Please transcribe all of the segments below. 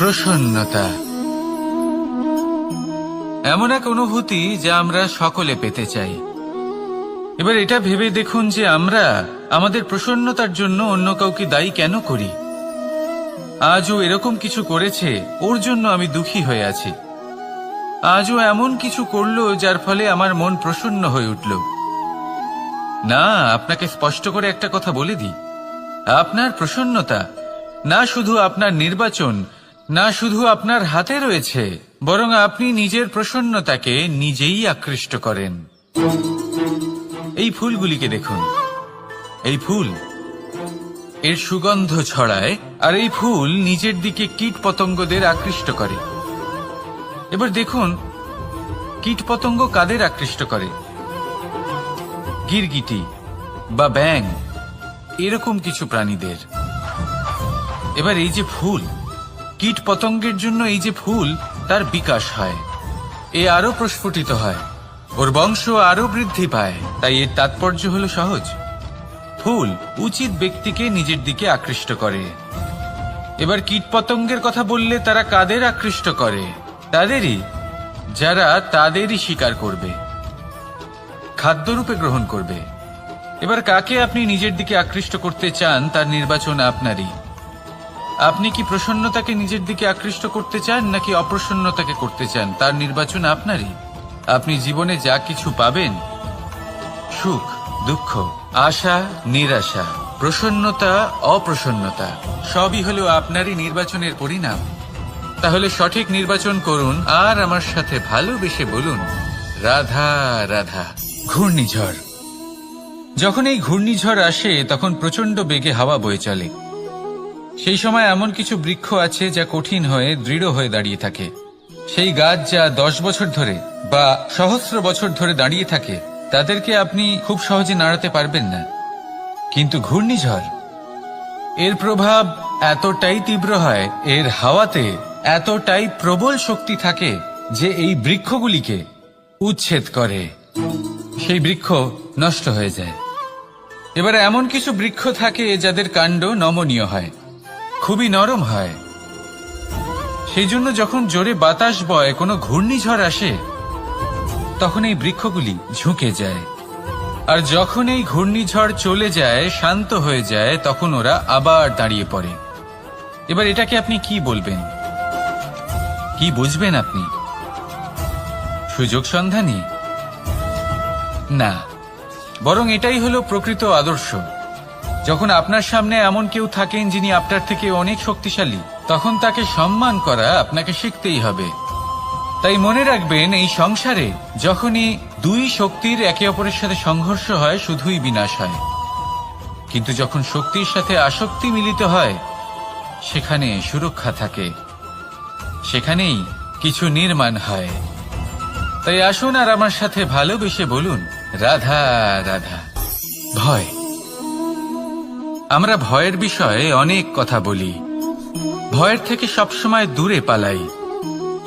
প্রসন্নতা এমন এক অনুভূতি যা আমরা সকলে পেতে চাই। এবার এটা ভেবে দেখুন যে আমরা আমাদের প্রসন্নতার জন্য অন্য কাউকে দায়ী কেন করি। আজও এরকম কিছু করেছে, ওর জন্য আমি দুঃখী হয়ে আছি। আজও এমন কিছু করলো যার ফলে আমার মন প্রসন্ন হয়ে উঠল। না, আপনাকে স্পষ্ট করে একটা কথা বলে দিই, আপনার প্রসন্নতা না শুধু আপনার নির্বাচন, না শুধু আপনার হাতে রয়েছে, বরং আপনি নিজের প্রসন্নতাকে নিজেই আকৃষ্ট করেন। এই ফুলগুলিকে দেখুন, এই ফুল এর সুগন্ধ ছড়ায়, আর এই ফুল নিজের দিকে কীট পতঙ্গদের আকৃষ্ট করে। এবার দেখুন কীট পতঙ্গ কাদের আকৃষ্ট করে? গিরগিটি বা ব্যাঙ, এরকম কিছু প্রাণীদের। এবার এই যে ফুল, কীট পতঙ্গের জন্য এই যে ফুল, তার বিকাশ হয়, এ আরো প্রস্ফুটিত হয়, ওর বংশ আরো বৃদ্ধি পায়। তাই এর তাৎপর্য হলো সহজ, ফুল উচিত ব্যক্তিকে নিজের দিকে আকৃষ্ট করে। এবার কীট পতঙ্গের কথা বললে তারা কাদের আকৃষ্ট করে? তাদেরই যারা তাদেরই শিকার করবে, খাদ্যরূপে গ্রহণ করবে। এবার কাকে আপনি নিজের দিকে আকৃষ্ট করতে চান তার নির্বাচন আপনারই। আপনি কি প্রসন্নতাকে নিজের দিকে আকৃষ্ট করতে চান নাকি অপ্রসন্নতাকে করতে চান, তার নির্বাচন আপনারই। আপনি জীবনে যা কিছু পাবেন, সুখ দুঃখ, আশা নিরাশা, প্রসন্নতা অপ্রসন্নতা, সবই হলো আপনারই নির্বাচনের পরিণাম। তাহলে সঠিক নির্বাচন করুন আর আমার সাথে ভালোবেসে বলুন, রাধা রাধা। ঘূর্ণিঝড়, যখন এই ঘূর্ণিঝড় আসে তখন প্রচন্ড বেগে হাওয়া বয়ে চলে। সেই সময় এমন কিছু বৃক্ষ আছে যা কঠিন হয়ে দৃঢ় হয়ে দাঁড়িয়ে থাকে। সেই গাছ যা 10 বছর ধরে বা সহস্র বছর ধরে দাঁড়িয়ে থাকে, তাদেরকে আপনি খুব সহজে নাড়াতে পারবেন না। কিন্তু ঘূর্ণিঝড়, এর প্রভাব এতটাই তীব্র হয়, এর হাওয়াতে এতটাই প্রবল শক্তি থাকে যে এই বৃক্ষগুলিকে উচ্ছেদ করে, সেই বৃক্ষ নষ্ট হয়ে যায়। এবার এমন কিছু বৃক্ষ থাকে যাদের কাণ্ড নমনীয় হয়, খুবই নরম হয়। সেই জন্য যখন জোরে বাতাস বয়, কোনো ঘূর্ণিঝড় আসে, তখন এই বৃক্ষগুলি ঝুঁকে যায়। আর যখন এই ঘূর্ণিঝড় চলে যায়, শান্ত হয়ে যায়, তখন ওরা আবার দাঁড়িয়ে পড়ে। এবার এটাকে আপনি কি বলবেন, কি বুঝবেন আপনি? সুযোগ সন্ধানী? না, বরং এটাই হলো প্রকৃত আদর্শ। যখন আপনার সামনে এমন কেউ থাকেন যিনি আপনার থেকে অনেক শক্তিশালী, তখন তাকে সম্মান করা আপনাকে শিখতেই হবে। তাই মনে রাখবেন, এই সংসারে যখনই দুই শক্তির একে অপরের সাথে সংঘর্ষ হয়, শুধুই বিনাশ হয়। কিন্তু যখন শক্তির সাথে আসক্তি মিলিত হয়, সেখানে সুরক্ষা থাকে, সেখানেই কিছু নির্মাণ হয়। তাই আসুন আর আমার সাথে ভালোবেসে বলুন, রাধা রাধা। ভয়, আমরা ভয়ের বিষয়ে অনেক কথা বলি, ভয়ের থেকে সবসময় দূরে পালাই।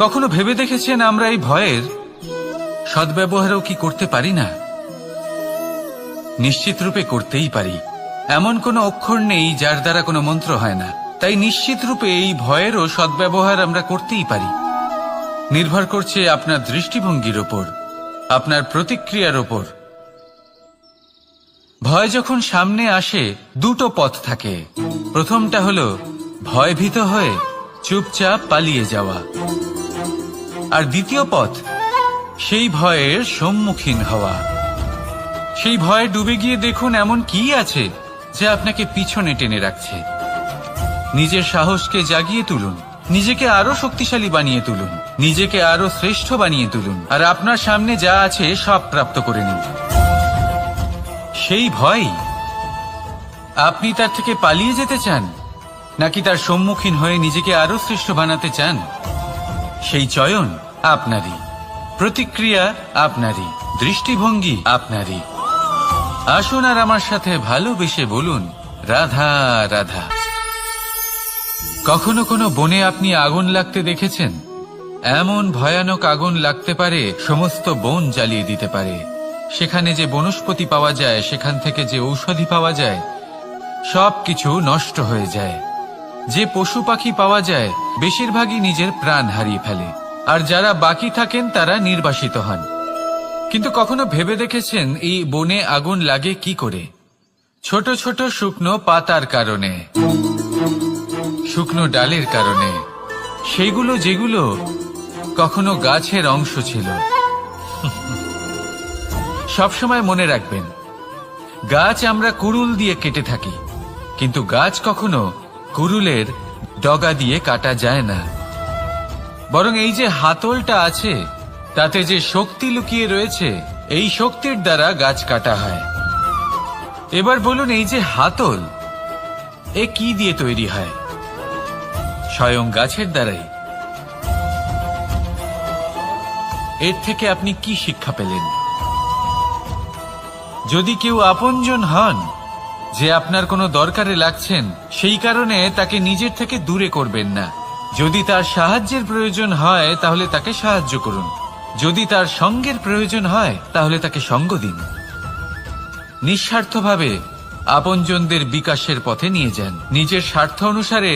কখনো ভেবে দেখেছেন আমরা এই ভয়ের সদ্ব্যবহারও কি করতে পারি না? নিশ্চিত রূপে করতেই পারি। এমন কোনো অক্ষর নেই যার দ্বারা কোনো মন্ত্র হয় না। তাই নিশ্চিত রূপে এই ভয়েরও সদ্ব্যবহার আমরা করতেই পারি। নির্ভর করছে আপনার দৃষ্টিভঙ্গির ওপর, আপনার প্রতিক্রিয়ার ওপর। ভয় যখন সামনে আসে, দুটো পথ থাকে। প্রথমটা হলো ভয়ভীত হয়ে চুপচাপ পালিয়ে যাওয়া, আর দ্বিতীয় পথ সেই ভয়ের সম্মুখীন হওয়া। সেই ভয়ে ডুবে গিয়ে দেখুন এমন কি আছে যা আপনাকে পিছনে টেনে রাখছে। নিজের সাহসকে জাগিয়ে তুলুন, নিজেকে আরো শক্তিশালী বানিয়ে তুলুন, নিজেকে আরো শ্রেষ্ঠ বানিয়ে তুলুন, আর আপনার সামনে যা আছে সব প্রাপ্ত করে নিন। সেই ভয়, আপনি তার থেকে পালিয়ে যেতে চান নাকি তার সম্মুখীন হয়ে নিজেকে আরো শ্রেষ্ঠ বানাতে চান? সেই চয়ন আপনারই, প্রতিক্রিয়া আপনারই, দৃষ্টিভঙ্গি আপনারই। আসুন আর আমার সাথে ভালোবেসে বলুন, রাধা রাধা। কখনো কোনো বনে আপনি আগুন লাগতে দেখেছেন? এমন ভয়ানক আগুন লাগতে পারে সমস্ত বন জ্বালিয়ে দিতে পারে। সেখানে যে বনস্পতি পাওয়া যায়, সেখান থেকে যে ঔষধি পাওয়া যায়, সবকিছু নষ্ট হয়ে যায়। যে পশু পাখি পাওয়া যায় বেশিরভাগই নিজের প্রাণ হারিয়ে ফেলে, আর যারা বাকি থাকেন তারা নির্বাসিত হন। কিন্তু কখনো ভেবে দেখেছেন এই বনে আগুন লাগে কি করে? ছোট ছোট শুকনো পাতার কারণে, শুকনো ডালের কারণে, সেইগুলো যেগুলো কখনো গাছের অংশ ছিল। সবসময় মনে রাখবেন, গাছ আমরা কুড়ুল দিয়ে কেটে থাকি, কিন্তু গাছ কখনো কুড়ুলের ডগা দিয়ে কাটা যায় না। বরং এই যে হাতলটা আছে, তাতে যে শক্তি লুকিয়ে রয়েছে, এই শক্তির দ্বারা গাছ কাটা হয়। এবার বলুন, এই যে হাতল, এ কি দিয়ে তৈরি হয়? স্বয়ং গাছের দ্বারাই। এর থেকে আপনি কি শিক্ষা পেলেন? যদি কেউ আপনজন হন, যে আপনার কোনো দরকারে লাগছেন, সেই কারণে তাকে নিজের থেকে দূরে করবেন না। যদি তার সাহায্যের প্রয়োজন হয় তাহলে তাকে সাহায্য করুন, যদি তার সঙ্গের প্রয়োজন হয় তাহলে তাকে সঙ্গ দিন। নিঃস্বার্থভাবে আপনজনদের বিকাশের পথে নিয়ে যান। নিজের স্বার্থ অনুসারে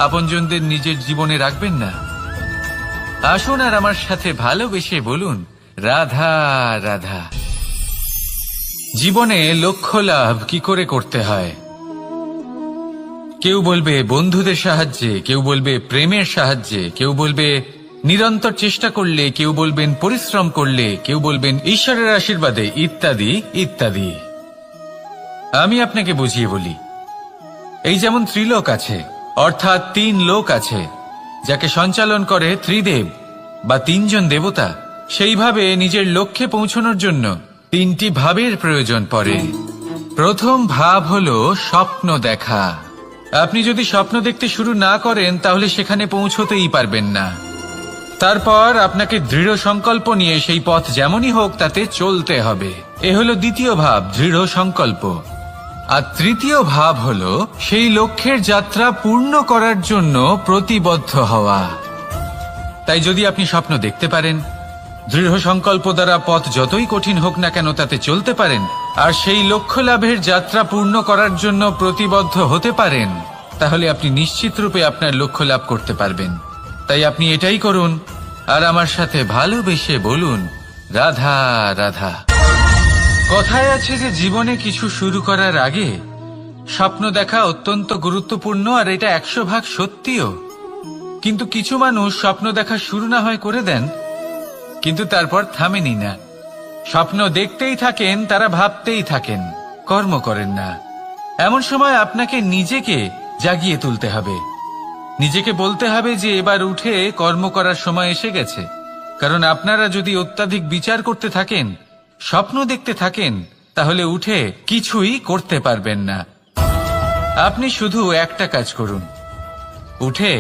আপনজনদের নিজের জীবনে রাখবেন না। আসুন আর আমার সাথে ভালোবেসে বলুন, রাধা রাধা। জীবনে লক্ষ্য লাভ কি করে করতে হয়? কেউ বলবে বন্ধুদের সাহায্যে, কেউ বলবে প্রেমের সাহায্যে, কেউ বলবে নিরন্তর চেষ্টা করলে, কেউ বলবেন পরিশ্রম করলে, কেউ বলবেন ঈশ্বরের আশীর্বাদে, ইত্যাদি ইত্যাদি। আমি আপনাকে বুঝিয়ে বলি, এই যেমন ত্রিলোক আছে, অর্থাৎ 3 লোক আছে, যাকে সঞ্চালন করে ত্রিদেব বা 3 জন দেবতা। সেইভাবে নিজের লক্ষ্যে পৌঁছানোর জন্য 3টি ভাবের প্রয়োজন পড়ে। প্রথম ভাব হলো স্বপ্ন দেখা। আপনি যদি স্বপ্ন দেখতে শুরু না করেন তাহলে সেখানে পৌঁছতেই পারবেন না। তারপর আপনাকে দৃঢ় সংকল্প নিয়ে সেই পথ যেমনই হোক তাতে চলতে হবে। এ হলো দ্বিতীয় ভাব, দৃঢ় সংকল্প। আর তৃতীয় ভাব হলো সেই লক্ষ্যের যাত্রা পূর্ণ করার জন্য প্রতিবদ্ধ হওয়া। তাই যদি আপনি স্বপ্ন দেখতে পারেন, দৃঢ় সংকল্প দ্বারা পথ যতই কঠিন হোক না কেন তাতে চলতে পারেন, আর সেই লক্ষ্য লাভের যাত্রা পূর্ণ করার জন্য প্রতিবদ্ধ হতে পারেন, তাহলে আপনি নিশ্চিত রূপে আপনার লক্ষ্য লাভ করতে পারবেন। তাই আপনি এটাই করুন, আর আমার সাথে ভালোবেসে বলুন, রাধা রাধা। কথায় আছে যে জীবনে কিছু শুরু করার আগে স্বপ্ন দেখা অত্যন্ত গুরুত্বপূর্ণ, আর এটা 100% সত্যিও। কিন্তু কিছু মানুষ স্বপ্ন দেখা শুরু না হয় করে দেন, কিন্তু তারপর থামেনি না। স্বপ্ন দেখতেই থাকেন, তারা ভাবতেই থাকেন, কর্ম করেন না। এমন সময় আপনাকে নিজেকে জাগিয়ে তুলতে হবে। নিজেকে বলতে হবে যে এবার উঠে কর্ম করার সময় এসে গেছে। কারণ আপনারা যদি অত্যাধিক বিচার করতে থাকেন, স্বপ্ন দেখতে থাকেন, তাহলে উঠে কিছুই করতে পারবেন না। আপনি শুধু একটা কাজ করুন, উঠে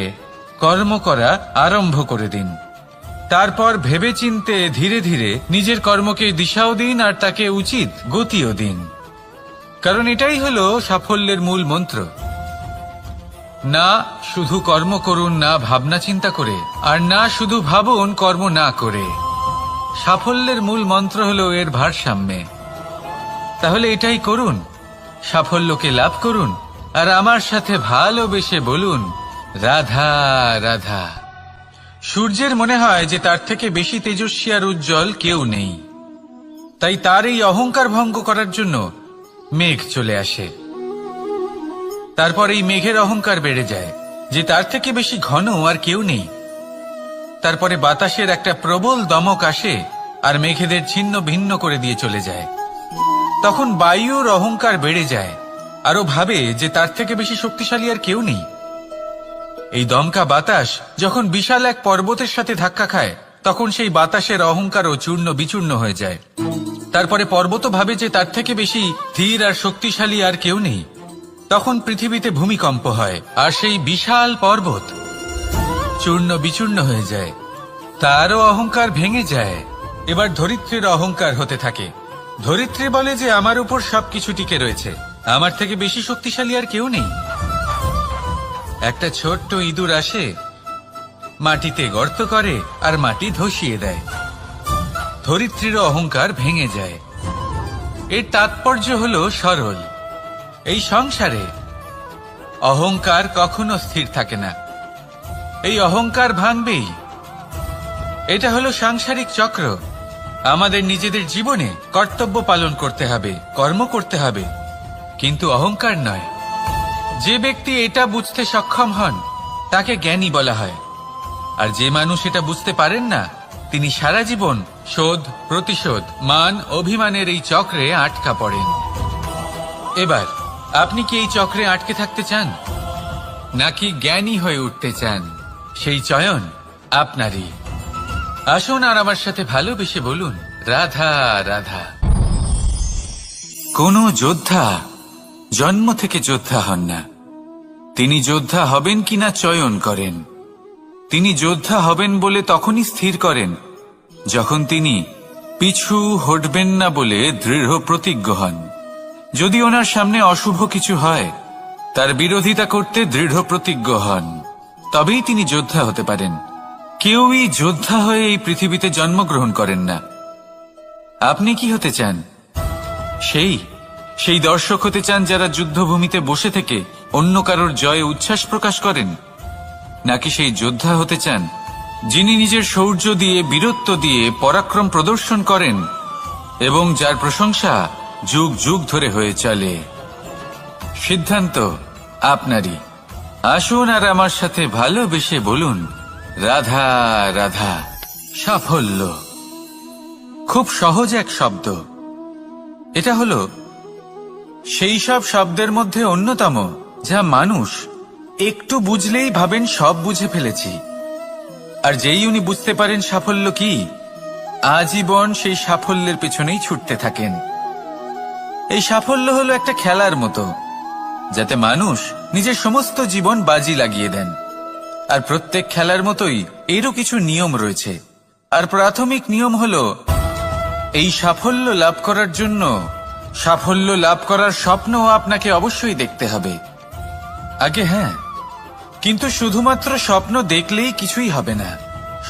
কর্ম করা আরম্ভ করে দিন। তারপর ভেবেচিন্তে ধীরে ধীরে নিজের কর্মকে দিশাও দিন, আর তাকে উচিত গতিও দিন। কারণ এটাই হলো সাফল্যের মূল মন্ত্র। না শুধু কর্ম করুন না ভাবনা চিন্তা করে, আর না শুধু ভাবুন কর্ম না করে। সাফল্যের মূল মন্ত্র হলো এর ভারসাম্যে। তাহলে এটাই করুন, সাফল্যকে লাভ করুন, আর আমার সাথে ভালোবেসে বলুন, রাধা রাধা। সূর্যের মনে হয় যে তার থেকে বেশি তেজস্বী আর উজ্জ্বল কেউ নেই। তাই তার এই অহংকার ভঙ্গ করার জন্য মেঘ চলে আসে। তারপর এই মেঘের অহংকার বেড়ে যায় যে তার থেকে বেশি ঘন আর কেউ নেই। তারপরে বাতাসের একটা প্রবল দমক আসে আর মেঘেদের ছিন্ন ভিন্ন করে দিয়ে চলে যায়। তখন বায়ুর অহংকার বেড়ে যায়, আরো ভাবে যে তার থেকে বেশি শক্তিশালী আর কেউ নেই। এই দমকা বাতাস যখন বিশাল এক পর্বতের সাথে ধাক্কা খায়, তখন সেই বাতাসের অহংকারও চূর্ণ বিচূর্ণ হয়ে যায়। তারপরে পর্বত ভাবে যে তার থেকে বেশি ধীর আর শক্তিশালী আর কেউ নেই। তখন পৃথিবীতে ভূমিকম্প হয়, আর সেই বিশাল পর্বত চূর্ণ বিচূর্ণ হয়ে যায়, তারও অহংকার ভেঙে যায়। এবার ধরিত্রীর অহংকার হতে থাকে। ধরিত্রী বলে যে আমার উপর সবকিছু টিকে রয়েছে, আমার থেকে বেশি শক্তিশালী আর কেউ নেই। একটা ছোট্ট ইঁদুর আসে, মাটিতে গর্ত করে আর মাটি ধসিয়ে দেয়। ধরিত্রীর অহংকার ভেঙে যায়। এর তাৎপর্য হলো সরল। এই সংসারে অহংকার কখনো স্থির থাকে না, এই অহংকার ভাঙবেই। এটা হলো সাংসারিক চক্র। আমাদের নিজেদের জীবনে কর্তব্য পালন করতে হবে, কর্ম করতে হবে, কিন্তু অহংকার নয়। যে ব্যক্তি এটা বুঝতে সক্ষম হন তাকে জ্ঞানী বলা হয়, আর যে মানুষ এটা বুঝতে পারেন না তিনি সারা জীবন শোধ প্রতিশোধ মান অভিমানের এই চক্রে আটকা পড়েন। এবার আপনি কি এই চক্রে আটকে থাকতে চান, নাকি জ্ঞানী হয়ে উঠতে চান? সেই চয়ন আপনারই। আসুন আর আমার সাথে ভালোবেসে বলুন, রাধা রাধা। কোন যোদ্ধা জন্ম থেকে যোদ্ধা হন না, তিনি যোদ্ধা হবেন কিনা চয়ন করেন। তিনি যোদ্ধা হবেন বলে তখনই স্থির করেন যখন তিনি পিছু হটবেন না বলে দৃঢ় প্রতিজ্ঞ হন। যদি ওনার সামনে অশুভ কিছু হয় তার বিরোধিতা করতে দৃঢ় প্রতিজ্ঞ হন, তবেই তিনি যোদ্ধা হতে পারেন। কেউই যোদ্ধা হয়ে এই পৃথিবীতে জন্মগ্রহণ করেন না। আপনি কি হতে চান? সেই দর্শক হতে চান যারা যুদ্ধভূমিতে বসে থেকে অন্য কারোর জয়ে উচ্ছ্বাস প্রকাশ করেন, নাকি সেই যোদ্ধা হতে চান যিনি নিজের শৌর্য দিয়ে বীরত্ব দিয়ে পরাক্রম প্রদর্শন করেন এবং যার প্রশংসা যুগ যুগ ধরে হয়ে চলে? সিদ্ধান্ত আপনারই। আসুন আর আমার সাথে ভালোবেসে বলুন, রাধা রাধা। সাফল্য খুব সহজ এক শব্দ। এটা হলো সেই সব শব্দের মধ্যে অন্যতম যা মানুষ একটু বুঝলেই ভাবেন সব বুঝে ফেলেছি, আর যেই উনি বুঝতে পারেন সাফল্য কি, আজীবন সেই সাফল্যের পেছনেই ছুটতে থাকেন। এই সাফল্য হলো একটা খেলার মতো, যাতে মানুষ নিজের সমস্ত জীবন বাজি লাগিয়ে দেন। আর প্রত্যেক খেলার মতোই এরও কিছু নিয়ম রয়েছে। আর প্রাথমিক নিয়ম হলো এই সাফল্য লাভ করার জন্য সাফল্য লাভ করার স্বপ্ন আপনাকে অবশ্যই দেখতে হবে আগে। হ্যাঁ, কিন্তু শুধুমাত্র স্বপ্ন দেখলেই কিছুই হবে না।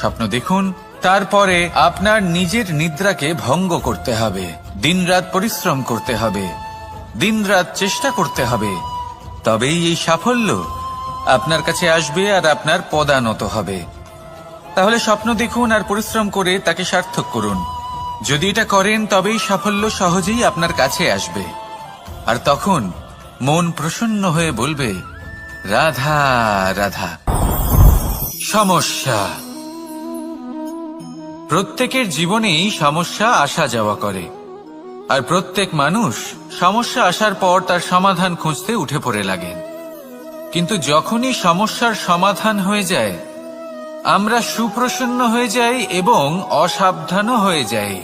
স্বপ্ন দেখুন, তারপরে আপনার নিজের নিদ্রাকে ভঙ্গ করতে হবে, দিনরাত পরিশ্রম করতে হবে, দিনরাত চেষ্টা করতে হবে, তবেই এই সাফল্য আপনার কাছে আসবে আর আপনার পদানত হবে। তাহলে স্বপ্ন দেখুন আর পরিশ্রম করে তাকে সার্থক করুন। যদি এটা করেন তবেই সাফল্য সহজেই আপনার কাছে আসবে। আর তখন মন প্রসন্ন হয়ে বলবে, রাধা রাধা। সমস্যা প্রত্যেকের জীবনেই সমস্যা আসা যাওয়া করে, আর প্রত্যেক মানুষ সমস্যা আসার পর তার সমাধান খুঁজতে উঠে পড়ে লাগেন। কিন্তু যখনই সমস্যার সমাধান হয়ে যায় আমরা সুপ্রসন্ন হয়ে যাই এবং অসাবধানও হয়ে যাই।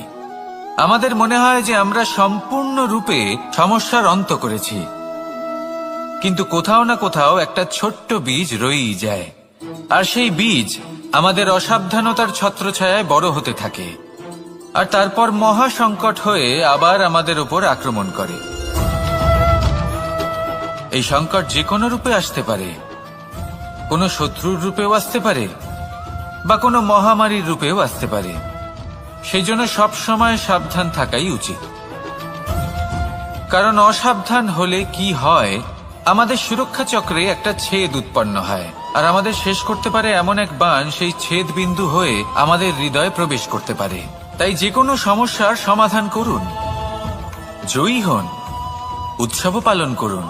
আমাদের মনে হয় যে আমরা সম্পূর্ণরূপে সমস্যার অন্ত করেছি, কিন্তু কোথাও না কোথাও একটা ছোট্ট বীজ রয়েই যায়, আর সেই বীজ আমাদের অসাবধানতার ছত্রছায়ায় বড় হতে থাকে, আর তারপর মহা সংকট হয়ে আবার আমাদের উপর আক্রমণ করে। এই সংকট যে কোনো রূপে আসতে পারে, কোনো শত্রুর রূপেও আসতে পারে, বা কোনো মহামারীর রূপেও আসতে পারে। সেই জন্য সবসময় সাবধান থাকাই উচিত, কারণ অসাবধান হলে কি হয়, আমাদের সুরক্ষা চক্রে একটা ছেদ উৎপন্ন হয়, আর আমাদের শেষ করতে পারে এমন এক বাণ সেই ছেদ বিন্দু হয়ে আমাদের হৃদয়ে প্রবেশ করতে পারে। তাই যে কোনো সমস্যার সমাধান করুন, জয়ী হন, উৎসব পালন করুন,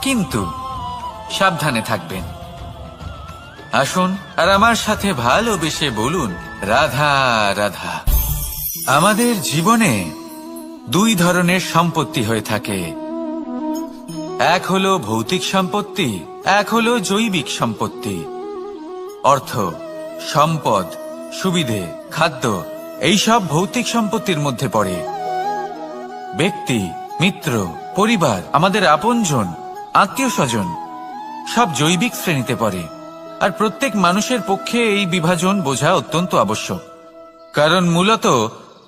কিন্তু সাবধানে থাকবেন। আসুন আর আমার সাথে ভালোবেসে বলুন, রাধা রাধা। আমাদের জীবনে দুই ধরনের সম্পত্তি হয়ে থাকে, এক হলো ভৌতিক সম্পত্তি, এক হলো জৈবিক সম্পত্তি। অর্থ, সম্পদ, সুবিধে, খাদ্য এইসব ভৌতিক সম্পত্তির মধ্যে পড়ে। ব্যক্তি, মিত্র, পরিবার, আমাদের আপনজন, আত্মীয় স্বজন সব জৈবিক শ্রেণীতে পড়ে। আর প্রত্যেক মানুষের পক্ষে এই বিভাজন বোঝা অত্যন্ত আবশ্যক, কারণ মূলত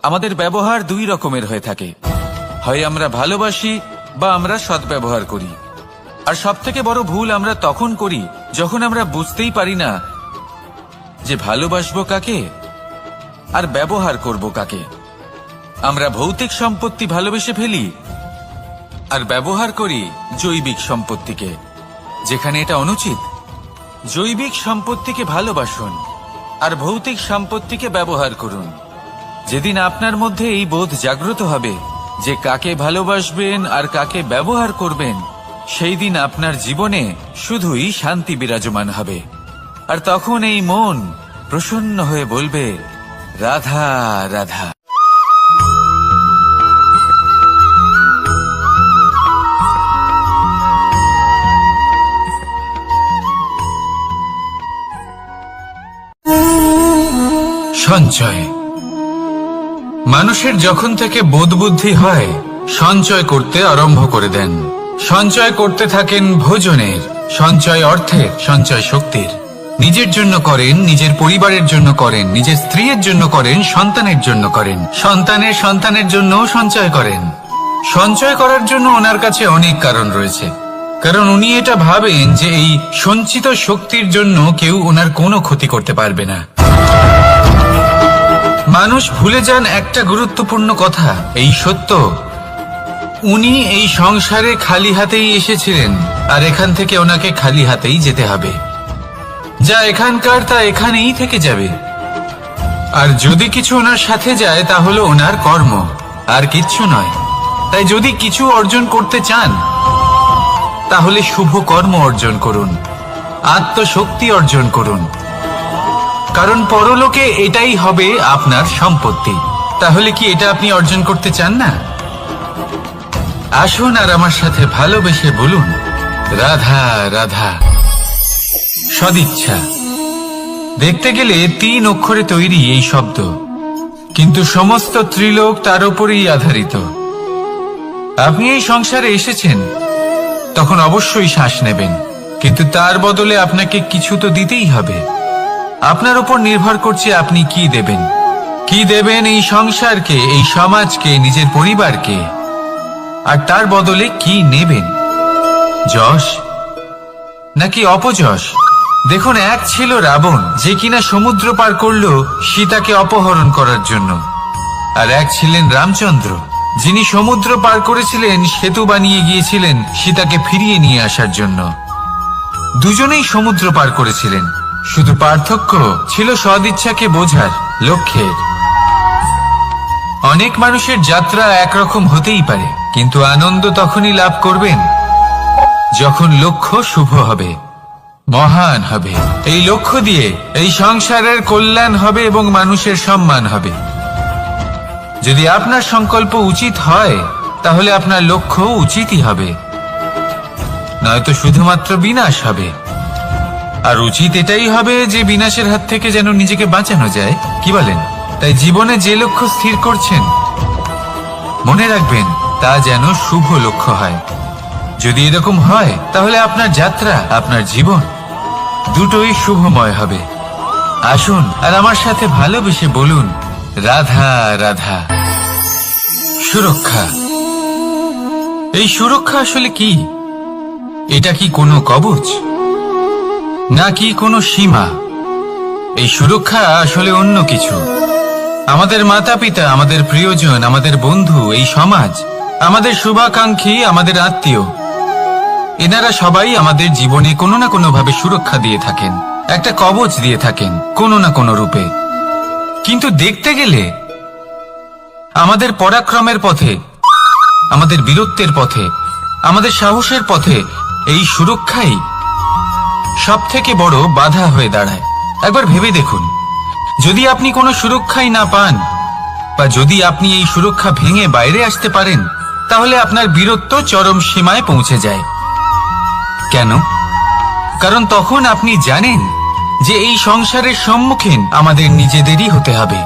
আমাদের ব্যবহার দুই রকমের হয়ে থাকে, হয় আমরা ভালোবাসি বা আমরা সদ্ব্যবহার করি। আর সবথেকে বড় ভুল আমরা তখন করি যখন আমরা বুঝতেই পারি না যে ভালোবাসবো কাকে আর ব্যবহার করব কাকে। আমরা ভৌতিক সম্পত্তি ভালোবেসে ফেলি আর ব্যবহার করি জৈবিক সম্পত্তিকে। যেখানে এটা অনুচিত। জৈবিক সম্পত্তিকে ভালোবাসুন আর ভৌতিক সম্পত্তিকে ব্যবহার করুন। যেদিন আপনার মধ্যে এই বোধ জাগ্রত হবে যে কাকে ভালোবাসবেন আর কাকে ব্যবহার করবেন, সেই দিন আপনার জীবনে শুধুই শান্তি বিরাজমান হবে। আর তখন এই মন প্রসন্ন হয়ে বলবে, রাধা রাধা। সঞ্চয়। মানুষের যখন থেকে বোধ বুদ্ধি হয়, সঞ্চয় করতে আরম্ভ করে দেন। সঞ্চয় করতে থাকেন ভোজনের, সঞ্চয় অর্থের, সঞ্চয় শক্তির। নিজের জন্য করেন, নিজের পরিবারের জন্য করেন, নিজের স্ত্রীর জন্য করেন, সন্তানের জন্য করেন, সন্তানের সন্তানের জন্যও সঞ্চয় করেন। সঞ্চয় করার জন্য ওনার কাছে অনেক কারণ রয়েছে, কারণ উনি এটা ভাবেন যে এই সঞ্চিত শক্তির জন্য কেউ ওনার কোনো ক্ষতি করতে পারবে না। মানুষ ভুলে যান একটা গুরুত্বপূর্ণ কথা, এই সত্য, উনি এই সংসারে খালি হাতেই এসেছিলেন আর এখান থেকে ওনাকে খালি হাতেই যেতে হবে। যা এখানকার তা এখানেই থেকে যাবে। আর যদি কিছু ওনার সাথে যায় তা হলো ওনার কর্ম, আর কিচ্ছু নয়। তাই যদি কিছু অর্জন করতে চান তাহলে শুভ কর্ম অর্জন করুন, আত্মশক্তি অর্জন করুন, কারণ পরলোকে এটাই হবে আপনার সম্পত্তি। তাহলে কি এটা আপনি অর্জন করতে চান না? আসুন আর আমার সাথে ভালোবেসে বলুন, রাধা রাধা। সদিচ্ছা। দেখতে গেলে 3 অক্ষরে তৈরি এই শব্দ, কিন্তু সমস্ত ত্রিলোক তার উপরেই আধারিত। আপনি এই সংসারে এসেছেন, তখন অবশ্যই শ্বাস নেবেন, কিন্তু তার বদলে আপনাকে কিছু তো দিতেই হবে। আপনার উপর নির্ভর করছে আপনি কি দেবেন। কি দেবেন এই সংসারকে, এই সমাজকে, নিজের পরিবারকে, আর তার বদলে কি নেবেন? যশ নাকি অপযশ? দেখুন, এক ছিল রাবণ, যে কিনা সমুদ্র পার করল সীতাকে অপহরণ করার জন্য, আর এক ছিলেন রামচন্দ্র, যিনি সমুদ্র পার করেছিলেন, সেতু বানিয়ে গিয়েছিলেন সীতাকে ফিরিয়ে নিয়ে আসার জন্য। দুজনেই সমুদ্র পার করেছিলেন, শুধু পার্থক্য ছিল সদিচ্ছাকে বোঝার, লক্ষ্যের। অনেক মানুষের যাত্রা একরকম হতেই পারে, কিন্তু আনন্দ তখনই লাভ করবেন যখন লক্ষ্য শুভ হবে, মহান হবে। এই লক্ষ্য দিয়ে এই সংসারের কল্যাণ হবে এবং মানুষের সম্মান হবে। যদি আপনার সংকল্প উচিত হয় তাহলে আপনার লক্ষ্য উচিতই হবে, নয়তো শুধুমাত্র বিনাশ হবে। আর উচিত এটাই হবে যে বিনাশের হাত থেকে যেন নিজেকে বাঁচানো যায়, কি বলেন? তাই জীবনে যে লক্ষ্য স্থির করছেন, মনে রাখবেন তা যেন শুভ লক্ষ্য হয়। যদি এরকম হয় তাহলে আপনার যাত্রা, আপনার জীবন দুটোই শুভময় হবে। আসুন আর আমার সাথে ভালোবেসে বলুন, রাধা রাধা। সুরক্ষা। এই সুরক্ষা আসলে কি? এটা কি কোনো কবচ নাকি কোনো সীমা? এই সুরক্ষা আসলে অন্য কিছু। আমাদের মাতা পিতা, আমাদের প্রিয়জন, আমাদের বন্ধু, এই সমাজ, আমাদের শুভাকাঙ্ক্ষী, আমাদের আত্মীয়, এনারা সবাই আমাদের জীবনে কোনো না কোনো ভাবে সুরক্ষা দিয়ে থাকেন, একটা কবচ দিয়ে থাকেন কোনো না কোনো রূপে। কিন্তু দেখতে গেলে আমাদের পরাক্রমের পথে, আমাদের বীরত্বের পথে, আমাদের সাহসের পথে এই সুরক্ষাই সব থেকে বড় বাধা হয়ে দাঁড়ায়। একবার ভেবে দেখুন, যদি আপনি কোনো সুরক্ষাই না পান, বা যদি আপনি এই সুরক্ষা ভেঙে বাইরে আসতে পারেন, তাহলে আপনার বীরত্ব চরম সীমায় পৌঁছে যায়। কেন? কারণ তখন আপনি জানেন যে এই সংসারের সম্মুখীন আমাদের নিজেদেরই হতে হবে।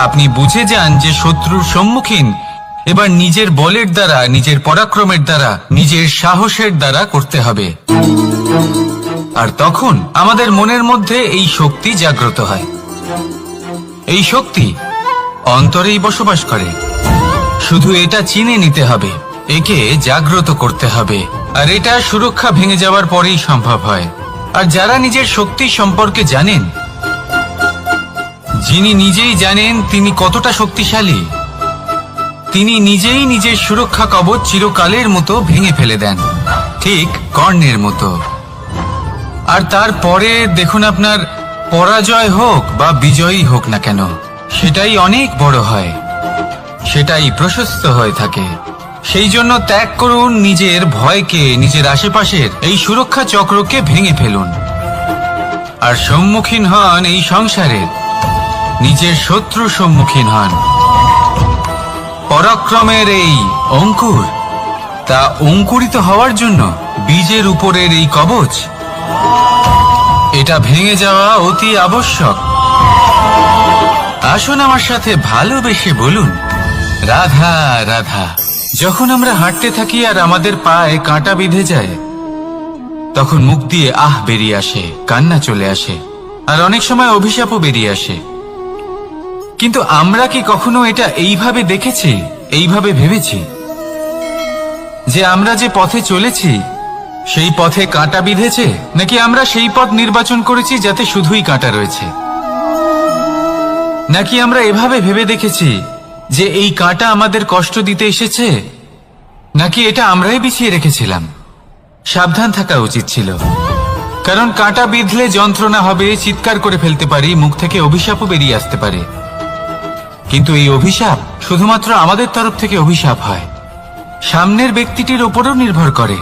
আপনি বুঝে যান যে শত্রুর সম্মুখীন এবার নিজের বলের দ্বারা, নিজের পরাক্রমের দ্বারা, নিজের সাহসের দ্বারা করতে হবে। আর তখন আমাদের মনের মধ্যে এই শক্তি জাগ্রত হয়। এই শক্তি অন্তরেই বসবাস করে, শুধু এটা চিনে নিতে হবে, একে জাগ্রত করতে হবে। আর এটা সুরক্ষা ভেঙে যাওয়ার পরেই সম্ভব হয়। আর যারা নিজের শক্তি সম্পর্কে জানেন, যিনি নিজেই জানেন তিনি কতটা শক্তিশালী, তিনি নিজেই নিজের সুরক্ষা কবচ চিরকালের মতো ভেঙে ফেলে দেন, ঠিক কর্ণের মতো। আর তারপরে দেখুন, আপনার পরাজয় হোক বা বিজয়ী হোক না কেন, সেটাই অনেক বড় হয়, সেটাই প্রশস্ত হয়ে থাকে। সেই জন্য ত্যাগ করুন নিজের ভয়কে, নিজের আশেপাশের এই সুরক্ষা চক্রকে ভেঙে ফেলুন, আর সম্মুখীন হন এই সংসারের নিজের শত্রুর সম্মুখীন হন। পরাক্রমের এই অঙ্কুর, তা অঙ্কুরিত হওয়ার জন্য বীজের উপরের এই কবচ, এটা ভেঙে যাওয়া অতি আবশ্যক। আসুন আমার সাথে ভালোবেসে বলুন, রাধা রাধা। যখন আমরা হাঁটতে থাকি আর আমাদের পায়ে কাঁটা বিঁধে যায়, তখন মুখ দিয়ে আহ বেরিয়ে আসে, কান্না চলে আসে, আর অনেক সময় অভিশাপও বেরিয়ে আসে। কিন্তু আমরা কি কখনো এটা এইভাবে দেখেছি, এইভাবে ভেবেছি যে আমরা যে পথে চলেছি সেই পথে কাঁটা বিঁধেছে, নাকি আমরা সেই পথ নির্বাচন করেছি যাতে শুধুই কাঁটা রয়েছে? নাকি আমরা এভাবে ভেবে দেখেছি যে এই কাঁটা আমাদের কষ্ট দিতে এসেছে, নাকি এটা আমরাই বিছিয়ে রেখেছিলাম? সাবধান থাকা উচিত ছিল, কারণ কাঁটা বিঁধলে যন্ত্রণা হবে, চিৎকার করে ফেলতে পারি, মুখ থেকে অভিশাপও বেরিয়ে আসতে পারে। কিন্তু এই অভিশাপ শুধুমাত্র আমাদের তরফ থেকে অভিশাপ হয়, সামনের ব্যক্তিটির উপরও নির্ভর করে।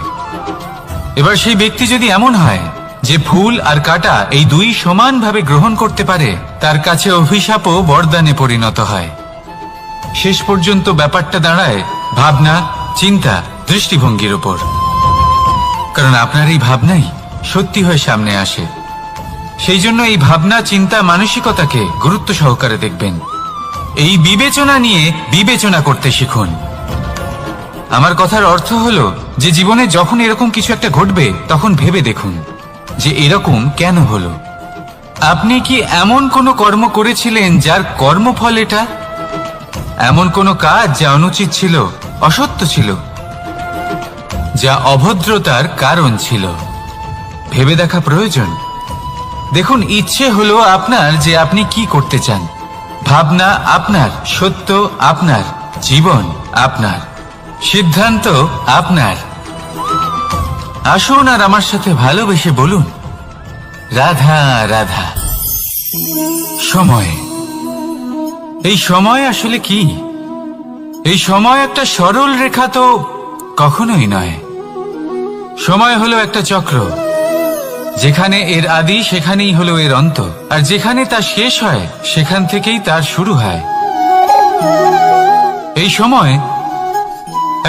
এবার সেই ব্যক্তি যদি এমন হয় যে ফুল আর কাঁটা এই দুই সমানভাবে গ্রহণ করতে পারে, তার কাছে অভিশাপও বরদানে পরিণত হয়। শেষ পর্যন্ত ব্যাপারটা দাঁড়ায় ভাবনা, চিন্তা, দৃষ্টিভঙ্গির উপর। কারণ আপনার এই ভাবনাই সত্যি হয়ে সামনে আসে। সেই জন্য এই ভাবনা, চিন্তা, মানসিকতাকে গুরুত্ব সহকারে দেখবেন। এই বিবেচনা নিয়ে বিবেচনা করতে শিখুন। আমার কথার অর্থ হলো যে জীবনে যখন এরকম কিছু একটা ঘটবে, তখন ভেবে দেখুন যে এরকম কেন হলো। আপনি কি এমন কোনো কর্ম করেছিলেন যার কর্মফল এটা? এমন কোনো কাজ যা অনুচিত ছিল, অসত্য ছিল, যা অভদ্রতার কারণ ছিল? ভেবে দেখা প্রয়োজন। দেখুন, ইচ্ছে হলো আপনার যে আপনি কি করতে চান, ভাবনা আপনার, সত্য আপনার, জীবন আপনার, সিদ্ধান্ত আপনার। আসুন আর আমার সাথে ভালোবেসে বলুন, রাধা রাধা। সময়, এই সময় আসলে কি? এই সময় একটা সরল রেখা তো কখনোই নয়। সময় হলো একটা চক্র, যেখানে এর আদি সেখানেই হলো এর অন্ত, আর যেখানে তা শেষ হয় সেখান থেকেই তার শুরু হয়। এই সময়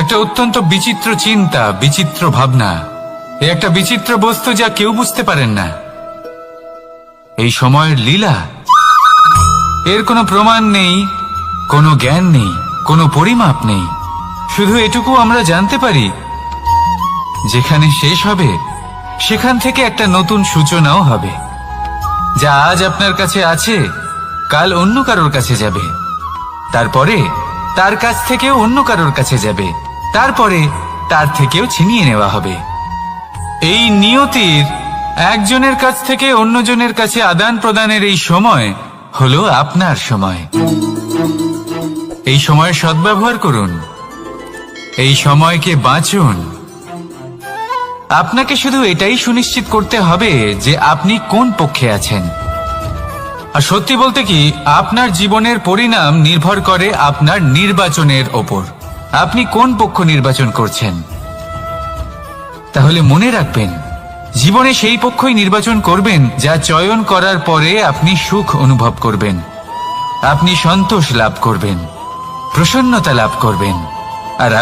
একটা অত্যন্ত বিচিত্র চিন্তা, বিচিত্র ভাবনা, এ একটা বিচিত্র বস্তু যা কেউ বুঝতে পারেন না। এই সময়ের লীলা, এর কোনো প্রমাণ নেই, কোনো জ্ঞান নেই, কোনো পরিমাপ নেই। শুধু এটুকু আমরা জানতে পারি, যেখানে শেষ হবে সেখান থেকে একটা নতুন সূচনাও হবে। যা আজ আপনার কাছে আছে, কাল অন্য কারোর কাছে যাবে, তারপরে তার কাছ থেকেও অন্য কারোর কাছে যাবে, তারপরে তার থেকেও ছিনিয়ে নেওয়া হবে। এই নিয়তির একজনের কাছ থেকে অন্যজনের কাছে আদান প্রদানের এই সময় হলো আপনার সময়। এই সময়ের সদ্ব্যবহার করুন, এই সময়কে বাঁচুন। আপনাকে শুধু এটাই সুনিশ্চিত করতে হবে যে আপনি কোন পক্ষে আছেন। আর সত্যি বলতে কি, আপনার জীবনের পরিণাম নির্ভর করে আপনার নির্বাচনের ওপর। আপনি কোন পক্ষ নির্বাচন করছেন। তাহলে মনে রাখবেন, জীবনে সেই পক্ষই নির্বাচন করবেন যা চয়ন করার পরে আপনি সুখ অনুভব করবেন, আপনি সন্তোষ লাভ করবেন, প্রসন্নতা লাভ করবেন। আর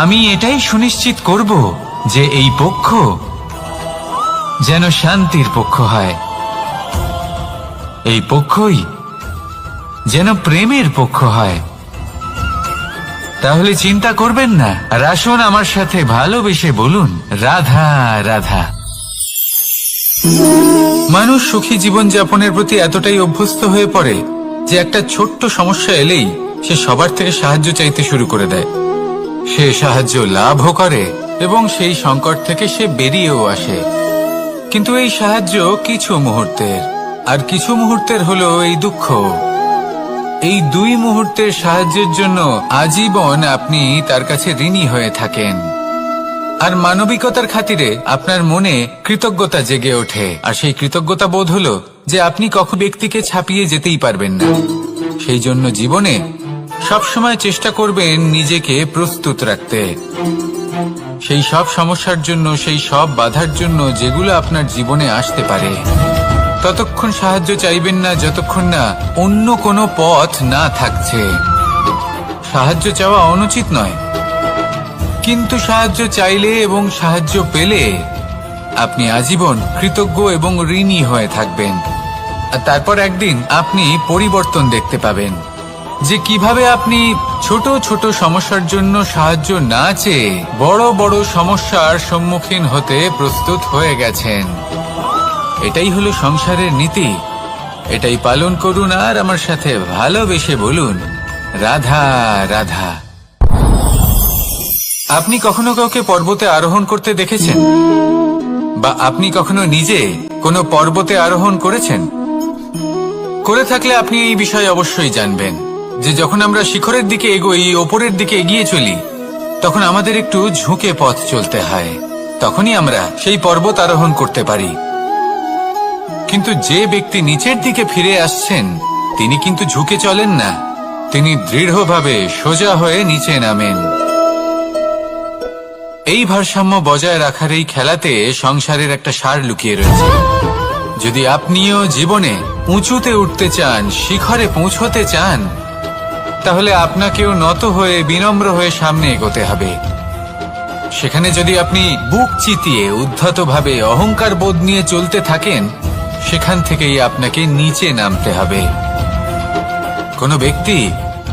আমি এটাই সুনিশ্চিত করব যে এই পক্ষ যেন শান্তির পক্ষ হয়, এই পক্ষই যেন প্রেমের পক্ষ হয়। তাহলে চিন্তা করবেন না, আর আসুন আমার সাথে ভালোবেসে বলুন, রাধা রাধা। মানুষ সুখী জীবনযাপনের প্রতি এতটাই অভ্যস্ত হয়ে পড়ে যে একটা ছোট্ট সমস্যা এলেই সে সবার থেকে সাহায্য চাইতে শুরু করে দেয়। সে সাহায্য লাভও করে এবং সেই সংকট থেকে সে বেরিয়েও আসে। কিন্তু এই সাহায্য কিছু মুহূর্তের, আর কিছু মুহূর্তের হলো এই দুঃখ। এই দুই মুহূর্তের সাহায্যের জন্য আজীবন আপনি তার কাছে ঋণী হয়ে থাকেন। আর মানবিকতার খাতিরে আপনার মনে কৃতজ্ঞতা জেগে ওঠে, আর সেই কৃতজ্ঞতা বোধ হলো যে আপনি কখন ব্যক্তিকে ছাপিয়ে যেতেই পারবেন না। সেই জন্য জীবনে সবসময় চেষ্টা করবেন নিজেকে প্রস্তুত রাখতে সেই সব সমস্যার জন্য, সেই সব বাধার জন্য যেগুলো আপনার জীবনে আসতে পারে। ততক্ষণ সাহায্য চাইবেন না যতক্ষণ না অন্য কোনো পথ না থাকছে। সাহায্য চাওয়া অনুচিত নয়, কিন্তু সাহায্য চাইলে এবং সাহায্য পেলে আপনি আজীবন কৃতজ্ঞ এবং ঋণী হয়ে থাকবেন। আর তারপর একদিন আপনি পরিবর্তন দেখতে পাবেন যে কিভাবে আপনি ছোট ছোট সমস্যার জন্য সাহায্য না চেয়ে বড় বড় সমস্যার সম্মুখীন হতে প্রস্তুত হয়ে গেছেন। এটাই হলো সংসারের নীতি। এটাই পালন করুন আর আমার সাথে ভালোবেসে বলুন, রাধা রাধা। আপনি কখনো কাউকে পর্বতে আরোহণ করতে দেখেছেন? বা আপনি কখনো নিজে কোনো পর্বতে আরোহণ করেছেন? করে থাকলে আপনি এই বিষয়ে অবশ্যই জানবেন যে যখন আমরা শিখরের দিকে এগোই, ওপরের দিকে এগিয়ে চলি, তখন আমাদের একটু ঝুঁকে পথ চলতে হয়। তখনই আমরা সেই পর্বত আরোহণ করতে পারি। কিন্তু যে ব্যক্তি নিচের দিকে ফিরে আসছেন তিনি কিন্তু ঝুঁকে চলেন না, তিনি দৃঢ়ভাবে সোজা হয়ে নিচে নামেন। এই ভারসাম্য বজায় রাখার এই খেলাতে সংসারের একটা সার লুকিয়ে রয়েছে। যদি আপনিও জীবনে উঁচুতে উঠতে চান, শিখরে পৌঁছতে চান, তাহলে আপনাকেও নত হয়ে বিনম্র হয়ে সামনে এগোতে হবে। সেখানে যদি আপনি বুক চিতিয়ে উদ্ধতভাবে অহংকার বোধ নিয়ে চলতে থাকেন, সেখান থেকেই আপনাকে নিচে নামতে হবে। কোনো ব্যক্তি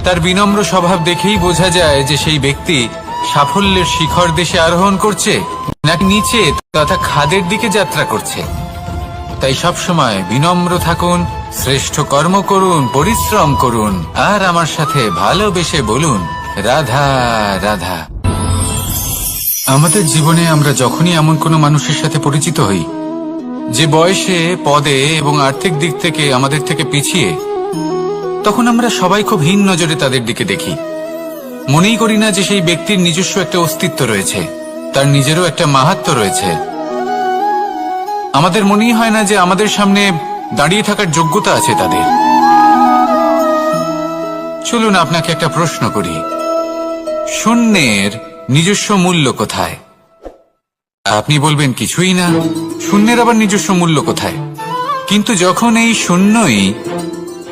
তার বিনম্র স্বভাব দেখেই বোঝা যায় যে সেই ব্যক্তি সাফল্যের শিখর দেশে আরোহণ করছে নাকি নিচে তথা খাদের দিকে যাত্রা করছে। তাই সবসময় বিনম্র থাকুন, শ্রেষ্ঠ কর্ম করুন, পরিশ্রম করুন আর আমার সাথে ভালোবেসে বলুন, রাধা রাধা। আমাদের জীবনে আমরা যখনই এমন কোনো মানুষের সাথে পরিচিত হই যে বয়সে, পদে এবং আর্থিক দিক থেকে আমাদের থেকে পিছিয়ে, তখন আমরা সবাই খুব হীন নজরে তাদের দিকে দেখি। মনেই করি না যে সেই ব্যক্তির নিজস্ব একটা অস্তিত্ব রয়েছে, তার নিজেরও একটা মাহাত্ম্য রয়েছে। আমাদের মনেই হয় না যে আমাদের সামনে দাঁড়িয়ে থাকার যোগ্যতা আছে তাদের। চলুন আপনাকে একটা প্রশ্ন করি, শূন্যের নিজস্ব মূল্য কোথায়? আপনি বলবেন কিছুই না। শূন্যের আবার নিজস্ব মূল্য কোথায়? কিন্তু যখন এই শূন্যই